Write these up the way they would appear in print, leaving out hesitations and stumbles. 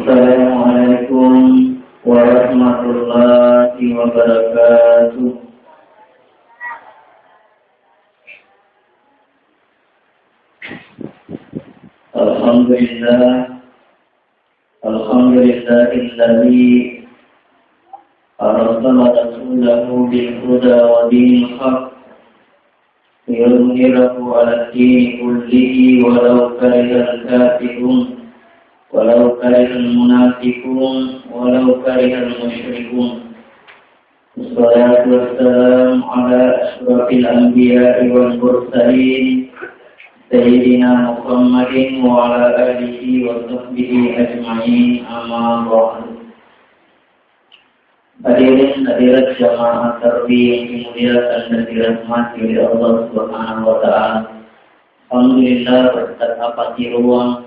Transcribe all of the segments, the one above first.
Assalamualaikum warahmatullahi wabarakatuh. Alhamdulillahilladzi arsala rasulahu bil huda wa dinil haqq liyudhhirahu 'ala ad-dini kullihi walau karihal kafirun walau karihal munafiqun walau karihal musyrikun. Wassalatu wassalamu ala asyrafil anbiya'i wal mursalin Sayyidina Muhammadin wa ala alihi wa sahbihi ajma'in, amma ba'du. Hadirin jamaah tarbiyah yang dimuliakan dan dirahmati oleh Allah Subhanahu wa taala. Alhamdulillah berkat apati ruang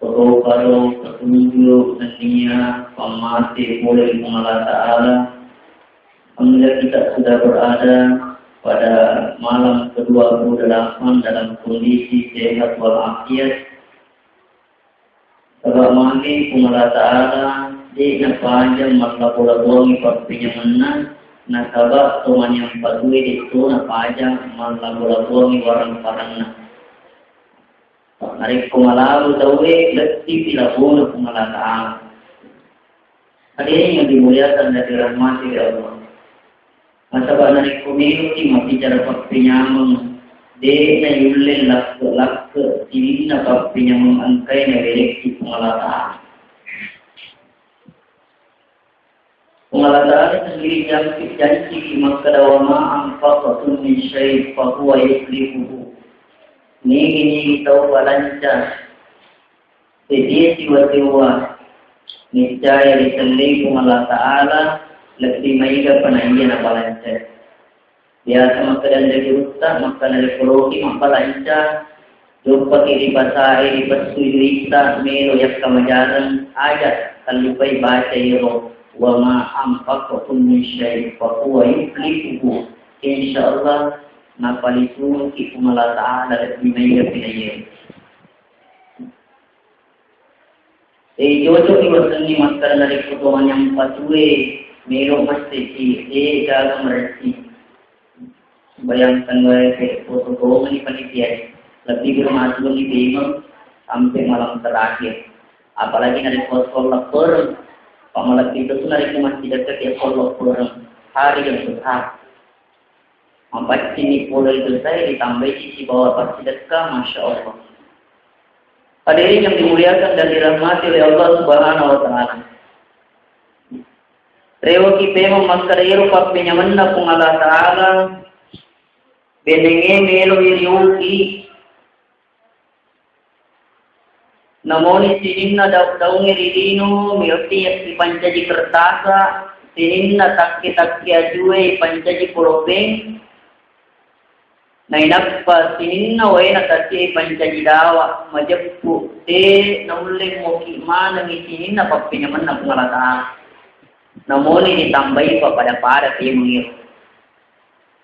Karo petunjuk dunia pemati oleh Allah Ta'ala. Alhamdulillah kita sudah berada pada malam ke-28 dalam kondisi sehat walafiat. Sebab mandi Allah Ta'ala di panjang masa pola-pola pastinya menang. Nah sebab teman yang patuhi itu panjang masa pola-pola warang-warang. Narik kumalalu tawe letih bila pun kumalata. Hadirin yang dimuliakan dan dirahmati oleh Allah. Masa narik kumilu ti mati cara papinyamang de na yulen lak ti na papinyamang angkai na welek kumalata. Kumalata sendiri janji makadawama amfaqatun min syai' fa huwa yuslihu. Ini tahu balanca. Jadi siwa-siwa niscaya disalli Allah Ta'ala lebih maiga panaiya na balanca. Biasa maka dari rusak, maka dari kologi, maka balanca. Jumpa kiri basai, dipasui kita, melo yak kamajaran, ayat, kalupai baca iro. Wa ma'amfaqakum min syai' fa huwa yuflihu. InsyaAllah napalisun ki Allah Ta'ala lebih pinaya. Jodoh ni bersengi maskara dari ketuaan yang patue melo mesti dalam mersi. Bayangkan mereka foto ni panitia lebih bermasuk di bimang sampai malam terakhir. Apalagi dari foto lapor, pamalat itu tu dari masjid dekat ya foto lapor hari yang besar. Empat sini pula itu saya ditambah sisi bawah pasti dekat, Masya Allah. Hadirin yang dimuliakan dan dirahmati oleh Allah Subhanahu wa Ta'ala. Rewa kita memaskariru papinya mana pun Allah Ta'ala. Benenge melo iriuki. Namoni sininna daungi ridinu mirti yasi pancaji kertasa. Sininna takki ajue pancaji puropeng. Nainappa sininna waina tati pancajidawa majappu te nauleng moki mana ni sininna pappinya manna pengalata namoni ditambahi pada timur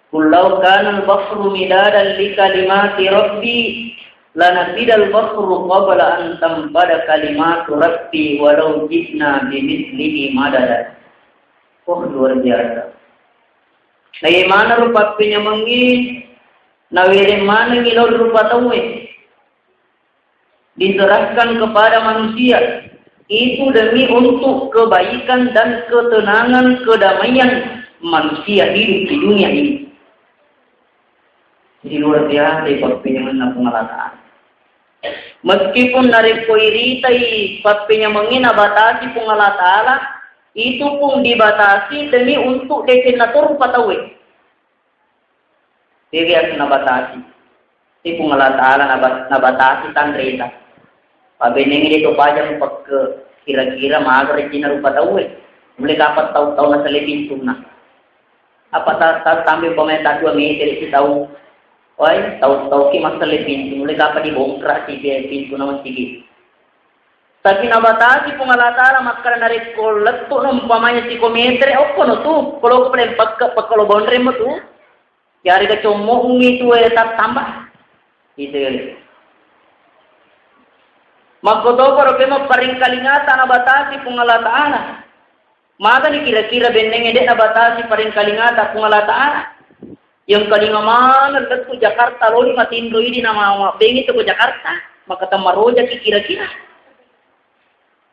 kullau kana al-bahru midadan li kalimati rabbi lanafida al-bahru qabla an tanfada kalimatu rabbi walau jitna bimithlihi madada. Luar biasa. Bagaimana pappinya mangi Nawiri mana ngilol rupa tawe diserahkan kepada manusia itu demi untuk kebaikan dan ketenangan kedamaian manusia hidup di dunia ini. Jadi luar biasa papinyaman pengalataan. Meskipun dari poiritai papinyaman batasi pengalataan itu pun dibatasi demi untuk dekenatur rupa tawe. Diri akan nabatasi. Si Allah Ta'ala nabatasi tandrita. Pabeneng itu pajang pag kira-kira maaga Regina rupa tawe. Muli kapat tahu-tahu na sa lepin sumna. Apa tambil pamenta 2 meter si tahu. Oy, tahu-tahu ki mas sa lepin. Muli kapat dibongkra si pintu naman sige. Tapi nabatasi Allah Ta'ala maskara narikol leto nung pamanya si kometre. Opo no tu. Kalau ko pala pagkalobon rin mo tu. Yari ka cumong itu tambah. Itu. Magkotoporo kemo paring kalingata na batasi kung Allah Ta'ala. Maga ni kira-kira beneng ede na batasi paring kalingata kung Allah Ta'ala. Yung kalingaman, nagdat ko Jakarta, loli matindro ini na mga bengit ko Jakarta. Makatamaroja ki kira-kira.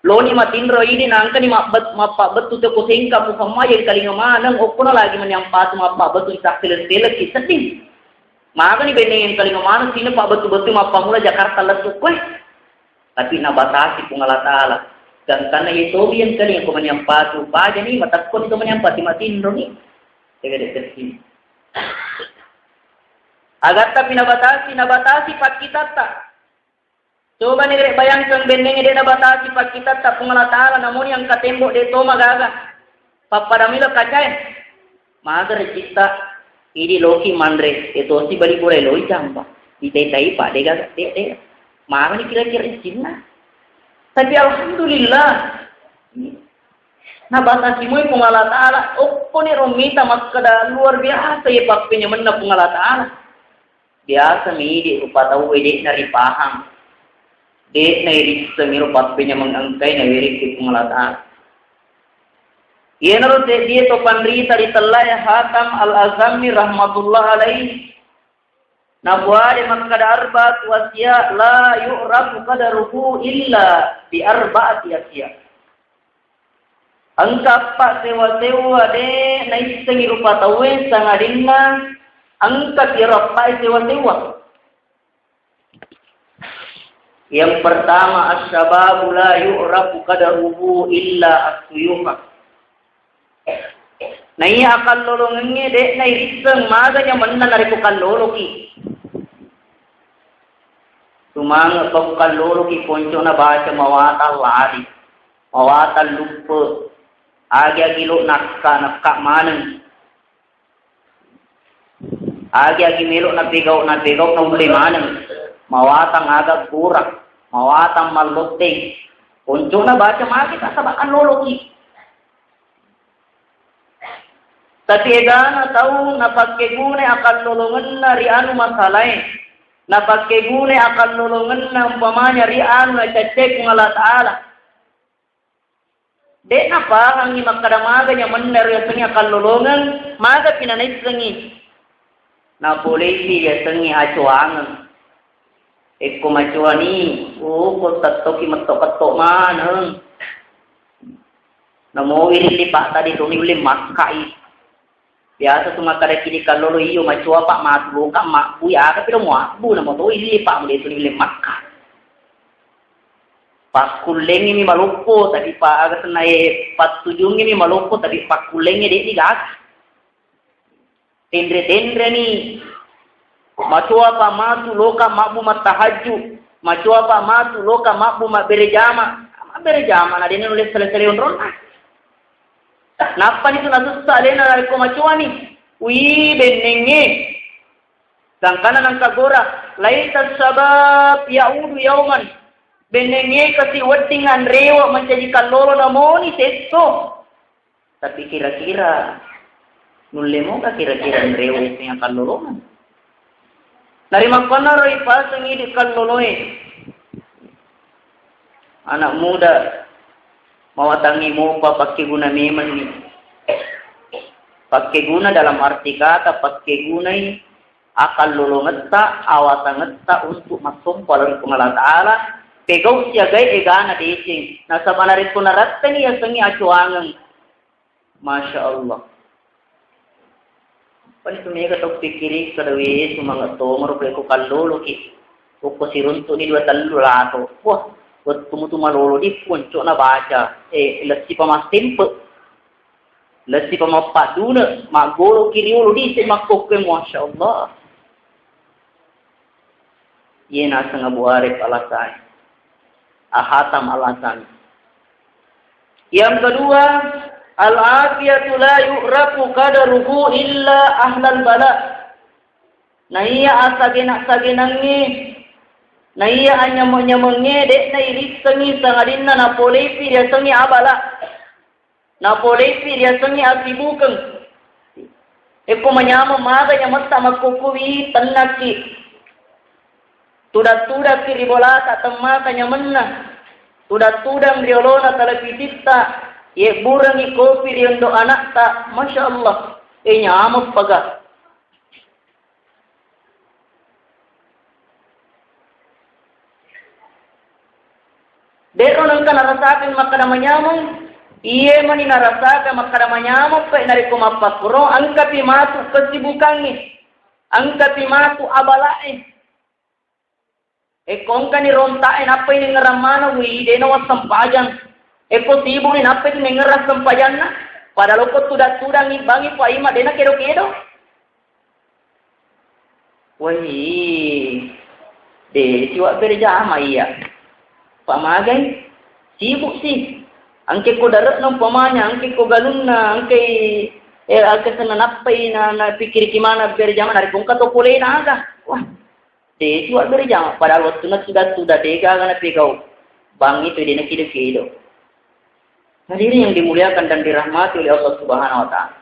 Loni matindro ini na angka ni mapabat tuto ko singka po kamay yung kalingaman. Ang okko na lagi man yung pato mapabat tuto saktil-stil kisatin. Maga ni beneng yung kalingaman, sino pa batu-batu mapamula Jakarta latuk ko eh. Tapi nabatasi kung Allah Ta'ala. Dan karena itu yang kali yang menyampa tu paja ni matakut itu menyampa ti matindro ni. Tegak tersin. Agar tapi nabatasi pak kita tak. Coba ni bayangkan bendeng dia nabatasi pak kita tak kung Allah Ta'ala namun yang katembok dia to magaga. Papadamilo kacay. Magar cita ini loki mandre itu si bali boleh loi jampa. Ditai pak dega dega. Mana ni kira-kira Cina. Tapi alhamdulillah. Nabatasi mo kung Allah Ta'ala. Opo ni Romita makada luar biasa ya pakpinya mana kung Allah Ta'ala. Biasa mi di rupa tahu ede na ripahang. Dek na iriksa mi rupa pakpinya mengangkai na wirik kung Allah Ta'ala. Yan ro dia to panrita di telay Hatam Al-Azami rahmatullah alaihi. Nabuali makada arba'at wasya la yu'rafu qadaruhu illa bi arba'ati asya. Angka pa sewa-sewa de naisengi rupa tawe sangadinna angka kirapa sewa-sewa. Yang pertama as-sababu la yu'rafu qadaruhu illa as-suyufa. Nai akan lolongnya dek nai riseng maganya mana nariku kaloloki. Tumang pagkal loloki ponco na baca mawatal ladi, mawatal lupa, agya gilo nakka manang, agya gimelo na pegaw na uli manang, mawatang agak kurang, mawatang maluteng, ponco na baca magit asabaan loloki. Tapi egana tahu napakegune akan lolongan na rianu masalain. Napakegune akan lolongan na umpamanya rianu na cacek ng Allah Ta'ala. De apa ang imakadamaga niya manar yasangi akan lolongan, maga pinanaisangi. Na polisi yasangi acuangan. Eko macuani, ko tatoki matok-katok manang. Namo ililipa tadi tuni ulim makai. Biasa cuma kada kini kalau iyo macua pak matbu kam makbu ya tapi lo makbu na moto ili pak muli tu ile makka. Pak kuleng ini malupo tapi pak agak senai pat tujung ini malupo tapi pak kuleng ini tidak. Tendre ni macua pak matu loka makbu matahaju macua pak matu loka makbu mak berjama na dia nulis selesai onron. Napa itu nasusah lena dari komacuani? Wih benenge. Sangkana nang kagora. Laita sabab yaudu yauman. Benenge kasi wetingan rewa menjadikan lolo namoni seso. Tapi kira-kira nulemo ka kira-kira rewa itu yang kalolongan. Narima kana roi pasangi di kaloloe. Anak muda mawatangi mo pa pakai guna memang ni. Pakai guna dalam arti kata pakai guna ini akan lolongetta awatangetta untuk masuk pada Allah Ta'ala. Pegau siagai egana desing. Nasa manarit ko naratta ni yasangi acuangan. Masya Allah. Panito mega tok pikiri kadawi sumanga to maruplay ko kalolo ki. Ko sirunto ni dua talu lato. Wah. Buat tumutu-tuma lolo di punco na baca. Lasi pa mas tempe. Lasi pa mapaduna. Magolo kiriolo di sa makkoke. Masya Allah. Yan nasa nga buharip alasan. Ahatam alasan. Yang kedua. Al-afiyatu la yu'rafu qadaruhu illa ahlal bala. Naiya asagin-asaginangi. Naiya anyamo-nyamonge dek na irisangi sangadinna na polepi dia sangi abala. Na polepi dia sangi asibukang. Eko manyamo maga nyamata magkukuwi tanaki. Tuda-tuda kiri bola tak temma kanya menang. Tuda-tudang riolona talapitita. Ye burangi kopi riendo anak tak. Masya Allah. Nyamuk paga. Dero nang kanarasakan makana manyamong. Iye mani narasakan makana manyamong. Pa'y nariko mapapuro. Ang kapimatu kesibukangi. Ang kapimatu abalain. Kung ka ni rontain, apay ni ngaramana, wide na wasampayan. Ko sibong ni apay ni ngarasampayan na. Padalo ko tuda-tudang ibangi po ay madena kero-kero. Wai, siwa berjama iya. Pamagay, sibuk si. Angke ko darat ng pamanya, angke ko galun na, angke sa nanapay na pikir kimana berjama, naripong katupulay na aga. Wah. Siwa berjama pada waktu na sudah tega kana pegau bang itu dia nak kido. Hadirin yang dimuliakan dan dirahmati oleh Allah Subhanahu wa taala.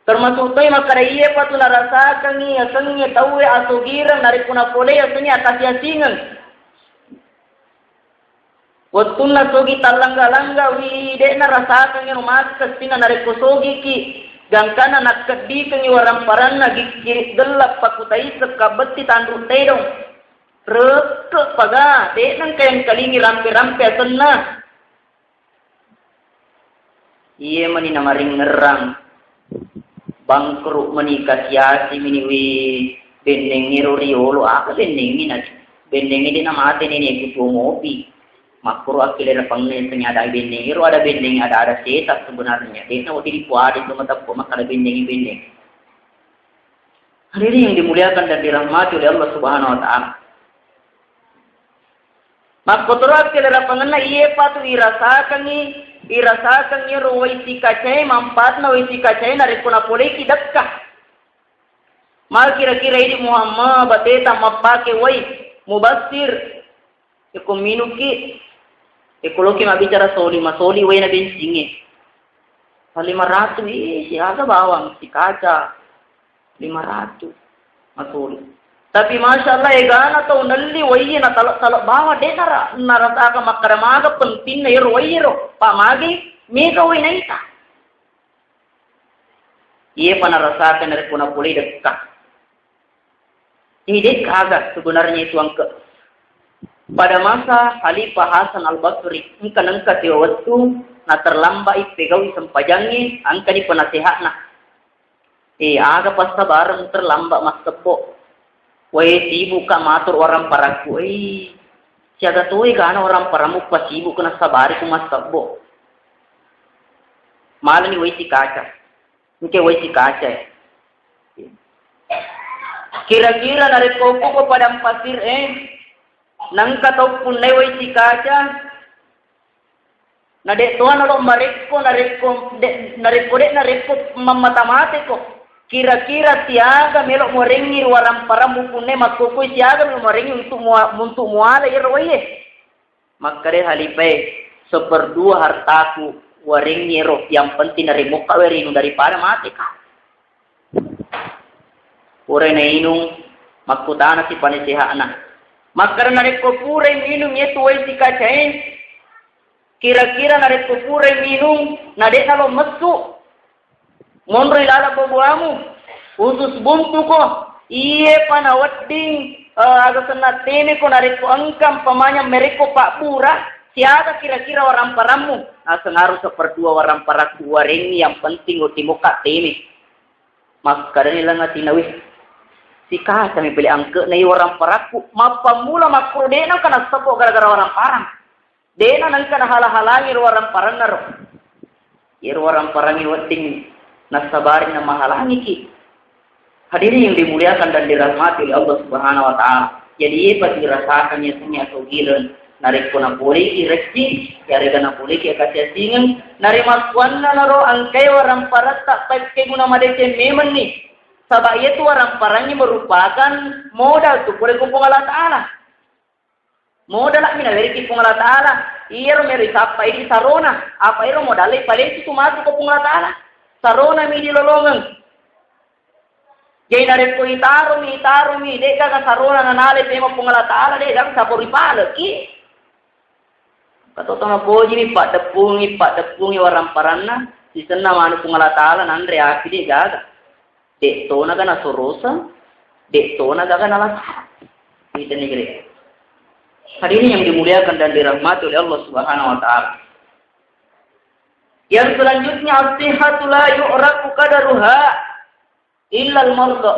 Termasuk toy makara iye patula rasakan ni asangnya tahu asugiran dari kuna pole asangnya atas yasingan. Waktu na sogi talangga-langga wi de na rasakan yang umat kesina dari kusogi ki. Gangkana nakadi kangi warang paran lagi kiri gelap pakutai sekabeti tanduk tedong. Reke paga, dek nang kayang kalingi rampe-rampe senna. Iye mani namaring ngerang. Bangkrut mani kasiasi miniwi bendeng niro riolo. Apa bendeng ini nanti? Bendeng ini nama ate ini kutu ngopi. Makro akilera pangne ada bendeng, ada bendeng, ada setas sebenarnya. Dia nak di puade itu mata maka ada bendeng. Hadirin yang dimuliakan dan dirahmati oleh Allah Subhanahu wa taala. Maka terus akilera pangne iye patu irasakan ni roi sikacai mampatna roi sikacai nari kuna pole kidakka. Mal kira-kira ini Muhammad bateta mapake wai mubassir ikuminuki. Kalau kita bicara soli wei na bensinge. 500 siapa bawang si kaca 500 masoli. Tapi masya Allah egana tau nalli wei na talok bawa de narasa ka makaramaga penting na wei pamagi mega wei na ita. Iye panarasakan dari kuna pulih dekat. Ini kagak sebenarnya itu angka. Pada masa Khalifah Hasan al-Basri, angka waktu na terlambat ipegawi sempajangi, angka di penasehatna. Aga pas sabarang terlambat mas tepok. Wei sibuk ka matur orang paraku. Siaga tuh gana orang paramu pas sibuk kena sabari ku mas tepok. Malah ni wei si kaca. Mungkin wei si kaca. Kira-kira dari koko padang pasir nang katau pun lewai si kaca na de tuan alo mareko nareko mamata-mate ko kira-kira tiaga melok morengi warang paramu punne makoko tiaga melok morengi untuk muala irwaye makare halipai 1/2 hartaku warengi ro yang penting dari muka werinu daripada mati ka ore na inung makutana si panisihana. Maka nareko pure minum yetu wei sikacai. Kira-kira nareko pure minum nade nalo mesu. Monro ilala bobuamu. Usus buntu ko. Iye panawadding aga senat teme ko nareko angkam pamanya mereko pak pura. Siapa kira-kira orang paramu? Sengaruh 1/2 orang paraku warengi yang penting uti muka teme. Maka nila ngatinawih. Sika kami pilih angke na orang paraku mapamula makro dena kana sabo gara-gara orang parang dena nang kana halang-halangi orang parang naro orang parang weting nasabari na mahalangi ki. Hadirin yang dimuliakan dan dirahmati oleh Allah Subhanahu wa taala. Jadi ia pasti rasakannya semua sogiran narik puna poli direksi yare kana poli ki kasih singan nari maswanna naro angkai orang parat tak pakai guna madece memang ni. Sebab itu orang parangnya merupakan modal tu boleh kumpul Allah Ta'ala. Modal lah mina dari kumpul Allah Ta'ala. Iya meri sapa ini sarona. Apa itu modalnya paling itu masuk kumpul Allah Ta'ala. Sarona mi di lolongan. Jadi dari ko itarumi, deka ka sarona nanale tema pungala taala de dak sapori pala ki. Katotong poji pak tepungi waram paranna sisenna manu pungala taala nandre akide gaga. Dek tona kana sorosa, dek tona gaga nala. Itu negeri. Hari ini yang dimuliakan dan dirahmati oleh Allah Subhanahu wa taala. Yang selanjutnya as-sihhatu la yu'rafu qadaruha illa al-marda.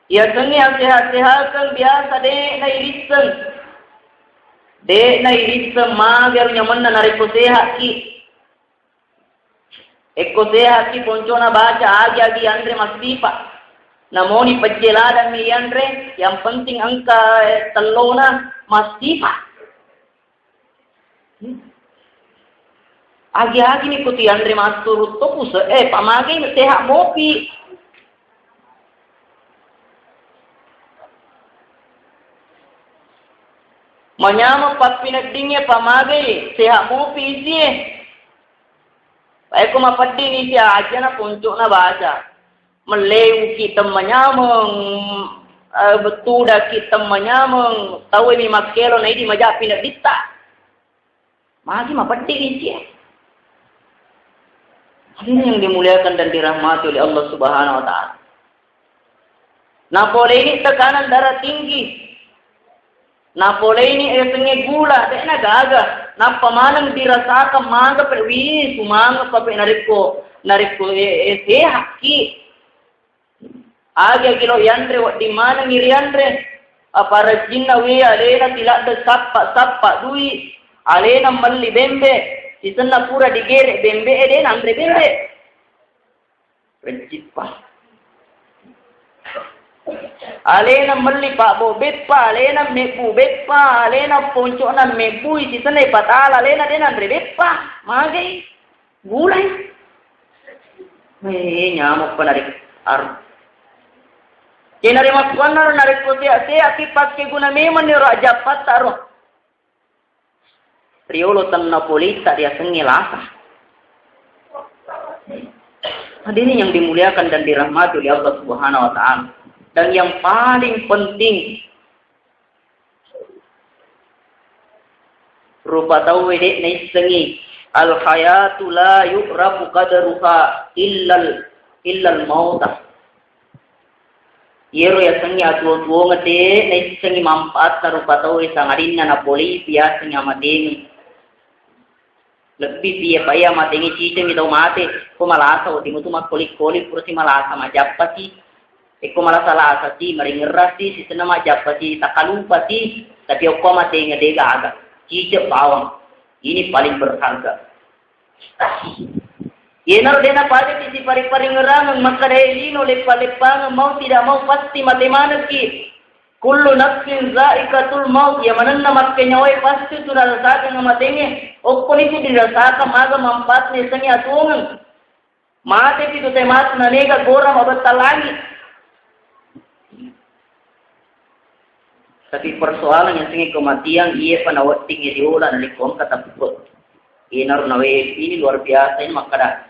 Ya tengah sehat-sehat kan biasa de na irisan magar nyaman na nariko sehat ki. Ekko sehat ki poncona baca agi andre masipa. Namoni pejeladan mi andre yang penting angka telona masipa. Agi ni kuti andre masturut to pusa pamagi sehat mopi. Manyama papinagdingnya pamagi sehat mopi isi. Eko mapaddi ni siya aja na puncuk na baca. Melew kita manyamang betuda kita manyamang tahu ni makelo na ini majap pinagdita. Magi mapaddi ni siya. Ini yang dimuliakan dan dirahmati oleh Allah Subhanahu wa taala. Napole ini tekanan darah tinggi. Napole ini esenge gula, dek na gaga. Napamanang dirasakan manga perwi, sumanga pape nariko sehat ki. Aga kilo yantre di mana ngiri yantre. Para jinna we alena tilak de sappa dui. Alena malli bembe. Sisenna pura digere bembe eden andre bembe. Principa. Alena malli pak bo betpa, alena mebu betpa, alena poncona mebu sisenna patala alena den andre betpa. Magai gulai. Nyamuk penarik ar. Kenari masukana narik ko siya akipat ke guna memang ni raja pataro. Riolo tanna polita dia sengilasa. Hadirin yang dimuliakan dan dirahmati oleh Allah Subhanahu wa taala. Dan yang paling penting rupa tahu wedek na sengi al hayatu la yu'rafu qadaruha illa al mautah. Yero ya sengi atuo ngate na sengi manfaat rupa tahu isang arinna na poli biasa ngamadeng. Lebih dia paya matengi cicing itu mate, ko malasa o timu tu makoli-koli pura si malasa majapati. Eko malasa lasa si maringerasi si sena majapati takalupa si tapi ko matengi dega aga. Cicing bawang. Ini paling berharga. Yenar dena pada si pari-pari ngerang maka lino lepa-lepa mau tidak mau pasti mati mana ki. Kullu nafsin za'iqatul maut ya mananna makke nyawai pasti tu rasakan ngamatenge okko ni dirasakan maga mampat ni sangi atungan mate itu temat nanega gora mabatalani. Tapi persoalan yang sangi kematian iya panawat tinggi diola nalikom kata pukul inar nawe ini luar biasa ini maka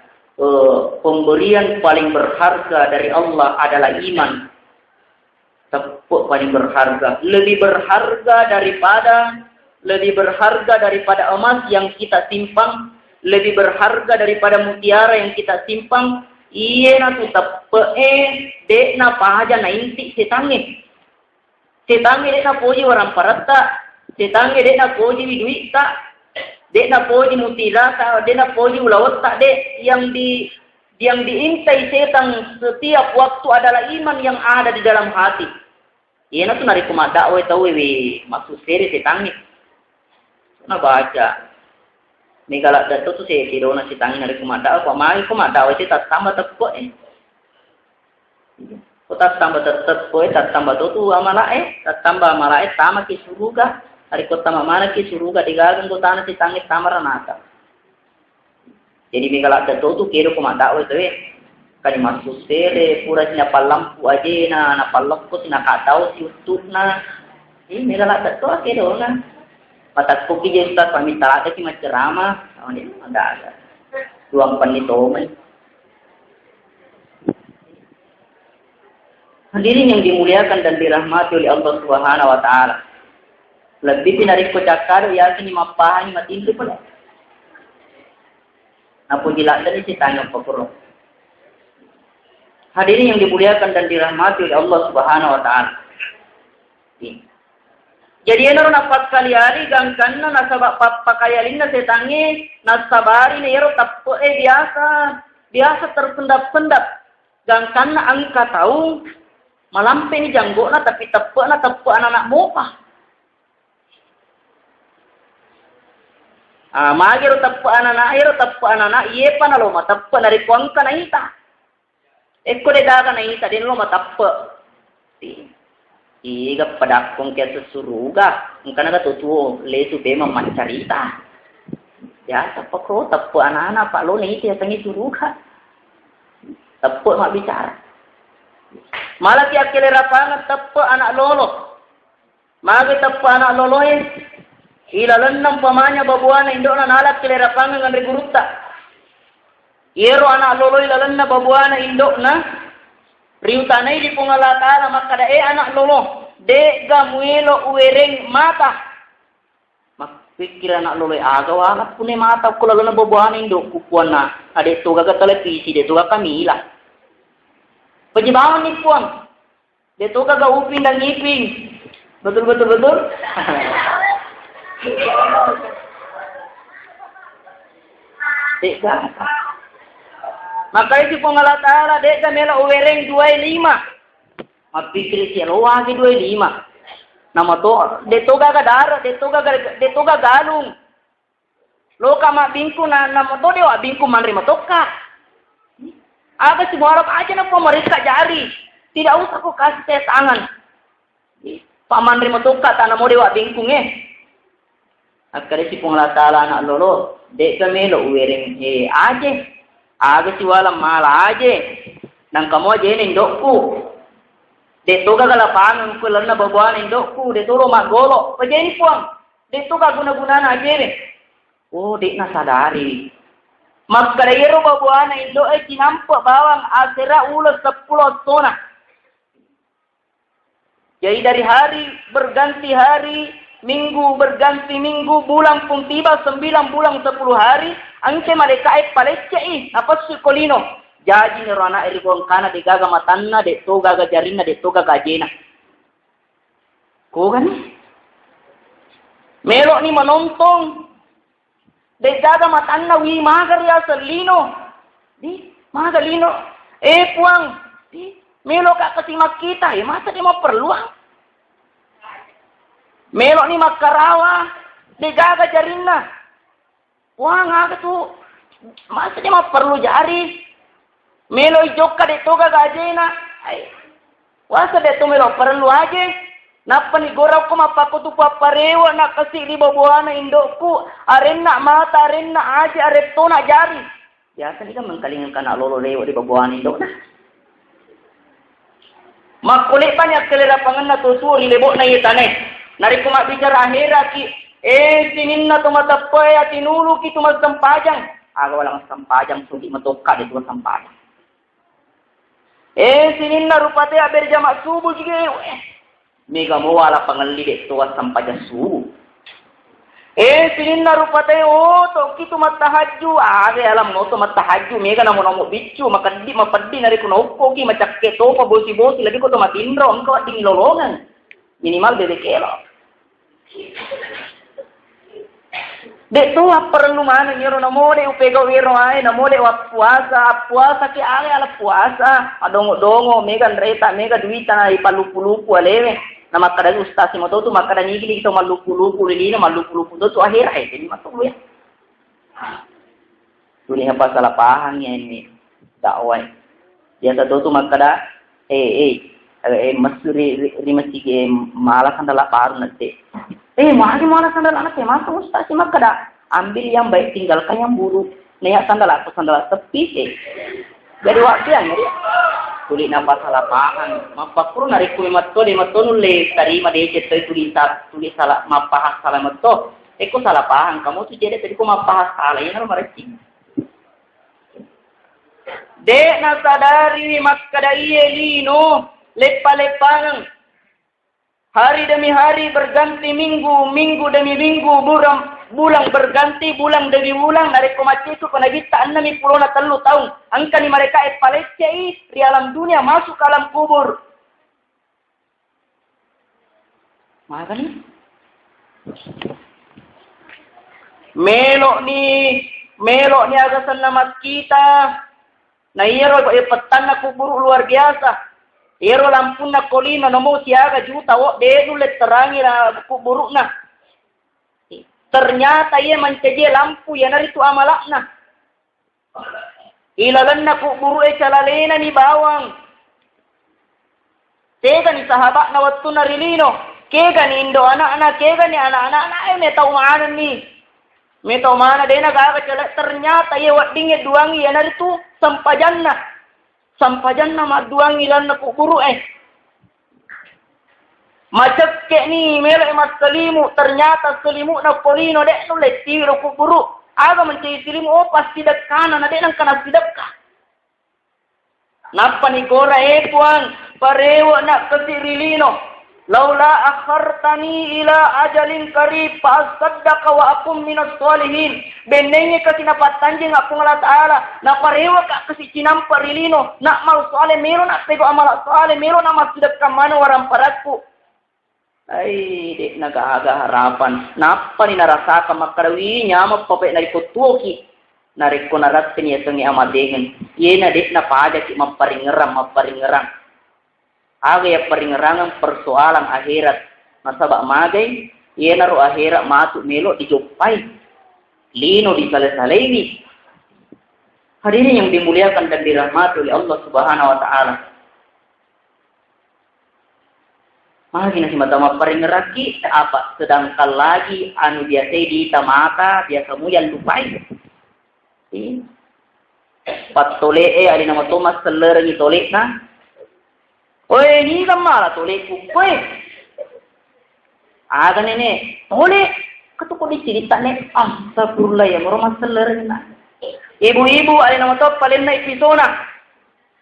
pemberian paling berharga dari Allah adalah iman. Tepuk paling berharga, lebih berharga daripada emas yang kita simpan, lebih berharga daripada mutiara yang kita simpan. Iya na tu tepuk dek na pahaja na inti setange dek na poji orang parata, setange dek na poji duit tak, dek na poji mutila tak, dek na poji ulawat tak dek yang diintai setan setiap waktu adalah iman yang ada di dalam hati. Iya na tu nari kumada we tahu we maksud seri setangi. Na baca. Megala dato tu se tiro na setangi nari kumada ko mai kumada we tat tambah tepko Ko tat tambah tepko tat tambah tu amala tat tambah amala sama ki suruga. Hari ko tama mana ki suruga digagang ko tanah setangi samaranata. Jadi megala dato tu kiro kumada we tahu kani masuk sere pura sina palampu aje na palokko sina katau si utuna ini megala tatto ake do na patat ko ki je ustaz pamita ada ki macerama ini ada ruang panito men Hadirin yang dimuliakan dan dirahmati oleh Allah Subhanahu wa taala. Lebih pinarik ko cakar yakin mapahan matindri pala. Napo jilatan isi tanya papuro. Hadirin yang dimuliakan dan dirahmati oleh Allah Subhanahu wa taala. Jadi eno napat kaliari gangkan na nasaba papakayalin na setangi nasabari na ero tappo biasa tersendat-sendat gangkan na ang kataung malampe ni janggo na tapi tappo anak-anak mo pa. Magiro tappo anak iye pa na lo matappo na ripuang ka na ita. Ekko de daga na ita din lo matappo. Iga padakong kaya susuruga. Ang kanaga tutuo, lesu bema mancarita. Ya, tapos tapos anak-anak pak lo nih tiap tangi suruga. Tapos mak bicara. Malah tiap kelera pangat tapos anak lolo. Magi tapos anak lolo ilalan ng pamanya babuana indo na nalak kelera pangat ng rigurutta. Iyero anak lolo ilalan na babuana indo na riutanay di pungalata na makadae anak lolo de gamuelo uwereng mata makpikir anak lolo agaw anak pune mata ko lalo na babuhan indo kupuan na ade tuga ka televisi de tuga kamila pajibawan ni puan de tuga ga upin dan ngipin betul Deka. Maka isi pengalatala deka mela uwereng 25. Mapikir siya lagi 25. Nama to detoga gadar, detoga galung. Loka mabingku na nama to dewa bingku manri matoka. Aga si muarap aja na pemerintah jari. Tidak usah kau kasih saya tangan. Paman rima toka tanah mo dewa bingkung Akare si pengalatala anak lolo deka melo uwereng aja. Aga si walang mala aje. Nang kamo aje indokku. Dito ka galapangan ko lang na babuan indokku. Dito lo magolo. Pajeni puang. Dito ka guna-guna na aje. Oh, di na sadari. Magkarayero babuan na indo ay tinampo bawang asira ulos 10 tona. Jadi dari hari berganti hari, minggu berganti minggu, bulan pun tiba 9 bulan 10 hari. Angke mereka palecce apa sukolino jaji ni rona erikon kana de gaga matanna de to gaga jarina de to gaga jena ko gani melo ni manontong de gaga matanna wi magar ya selino di magalino puang di melo ka kasimak kita masa dia mau perluang melo ni makarawa de gaga jarina wah nggak tuh, masa dia mah perlu jari, melo joka de toga gajena, wah sedih tuh melo perlu aja, napa nih gorau ko mapako tuh paparewa nak kasih di babuana indokku, arena mata arena aja arep tona jari, biasa nih kan mengkalingan anak lolo lewat di babuana indok nah, makulit banyak kelerapangan na tuh suri lebok na itane, nari ko mak bicara akhirat ki. Sinin na tumatapay at tinulog ki tumasampajang. Aga walang sampajang, sugi matoka di tumasampajang. Sinin na rupate aber jamak subuh juga. Mega mo wala pangali di tumasampajang subuh. Sinin na rupate toki tumatahadju. Aga alam mo tumatahadju. Mega na mo bicu. Makadi mapadi nari kuno upogi. Macakke topa bosi-bosi. Lagi ko tumatindro. Engkau at tingilolongan. Minimal bebe kelo. Dek tu perlu mana nyero namo de upego wiro ay namo de puasa ki ale ala puasa adongo mega reta mega duita na ipalupu-lupu alewe nama kada ustasi mo to makada nyigili to malupu-lupu lili na malupu-lupu to akhir ay ini matuloy dunia apa salah paham ya ini dakwah ya to makada masuri rimasi malah sandala paru nanti malah sandal anak masuk ustasi makada ambil yang baik tinggalkan yang buruk neyak sandal tepi jadi waktu yang ya tulis napa salah paham mapakru nariku matto nulis tarima de ceto tulis salah mapahas salah matto eko salah paham kamu tuh jadi tadi ku mapahas salah yang mareci de na sadari makada iye lino lepa-lepangan. Hari demi hari berganti minggu, minggu demi minggu, bulan berganti, bulan demi bulan. Nareko matiku panagita 63 tahun. Angka ni mereka palecei di alam dunia masuk ke alam kubur. Maka ni melok ni agasan nama kita. Na iyero petang na kubur luar biasa. Iyero lampun na kolino namo siaga juta wo dedu let terangi na kubur na. Ternyata ia menceje lampu ya naritu amalakna. Ilalan na kubur calalena ni bawang. Tega ni sahabat na waktu narilino. Kega ni indo anak-anak, kega ni anak-anak na metau mana ni. Metau mana dena gaga cala ternyata ia wadingnya duangi ya naritu sampajanna. Sampajanna maduangi lan na kuburu Macam ke ni melek mas selimu ternyata selimu na kolino dek nu leti ro kuburu. Aga mencari selimu pasti dekana na dek nang kana sidapka. Napa ni gora puang parewa nak kesirilino. Laula akhartani ila ajalin qarib fa asaddaqa wa aqum minas salihin. Benenge ka kinapatanjing aku Allah Taala na parewa ka kesicinam parilino nak mal saleh mero nak tego amal saleh mero na masjid kamana waram paratku. Ai dek naga-aga harapan. Napa ni narasaka makarawi nyama pape na ikutuki. Nariko naratin ya sengi amadengen. Yena dek na pada ki maparingerang. Aga ya peringerangan persoalan akhirat. Nasabak magai, ia naruh akhirat masuk melok dijupai. Lino disalai-salai. Hadirin yang dimuliakan dan dirahmati oleh Allah Subhanahu wa taala. Magi nasi mata peringeraki apa sedangkan lagi anu biasa di tamata biasa muyan lupai. Patole ada nama Thomas Seller ni tolek na. Oi, ni kan malah tolek kukui. Aga nene, tolek. Ketuk dicerita nek, astagfirullah ya, meroma selerna. Ibu-ibu ada nama top paling naik pisona.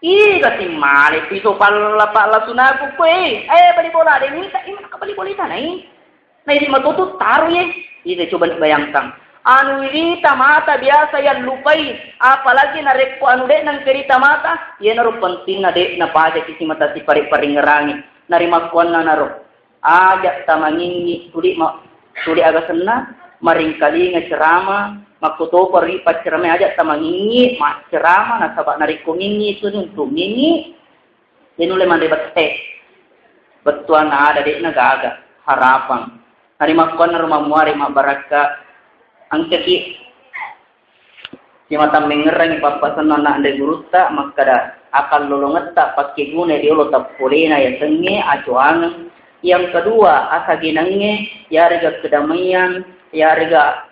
Ih, kasih male piso pala sunaku kukui. Balik bola ada ni, tak iman balik bola sana ini. Nah ini matutu taruh ya. Ini coba bayangkan. Anu irita mata biasa yang lupai, apalagi narekpo anu dek nang cerita mata, ya naruh penting na dek na pajak isi mata si pari-paringerangi, narima kuan na naruh, ajak tamangingi, suli agak senang, maringkali ngecerama, makuto pari pacerama ajak tamangingi, mak cerama, nasabak nariko ngingi, sununtuk ngingi, denule mandebat betuan ada dek na gaga, harapan, narima kuan na rumah muari mak baraka. Ang kaki si mata mengerang papasan anak anda guruta maka akan lolongat tak pakai guna dia lo tak polena ya senge acuan. Yang kedua asa ginangnya ya harga kedamaian ya harga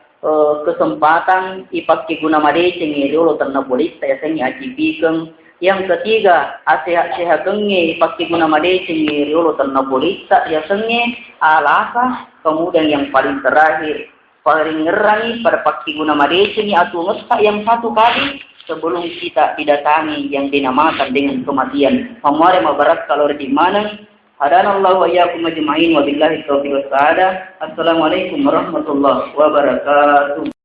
kesempatan ipakai guna madeceng dia lo tanah bolita ya senge ajibikeng. Yang ketiga asehat-sehat genge ipakai guna madeceng dia lo tanah bolita ya senge alaka. Kemudian yang paling terakhir paling ngerangi pada pakai guna madeceni atau ngesta yang satu kali sebelum kita didatangi yang dinamakan dengan kematian. Pamare mabarak kalau di mana? Hadanallahu wa iyyakum ajma'in wa billahi taufiq was saada. Assalamualaikum warahmatullahi wabarakatuh.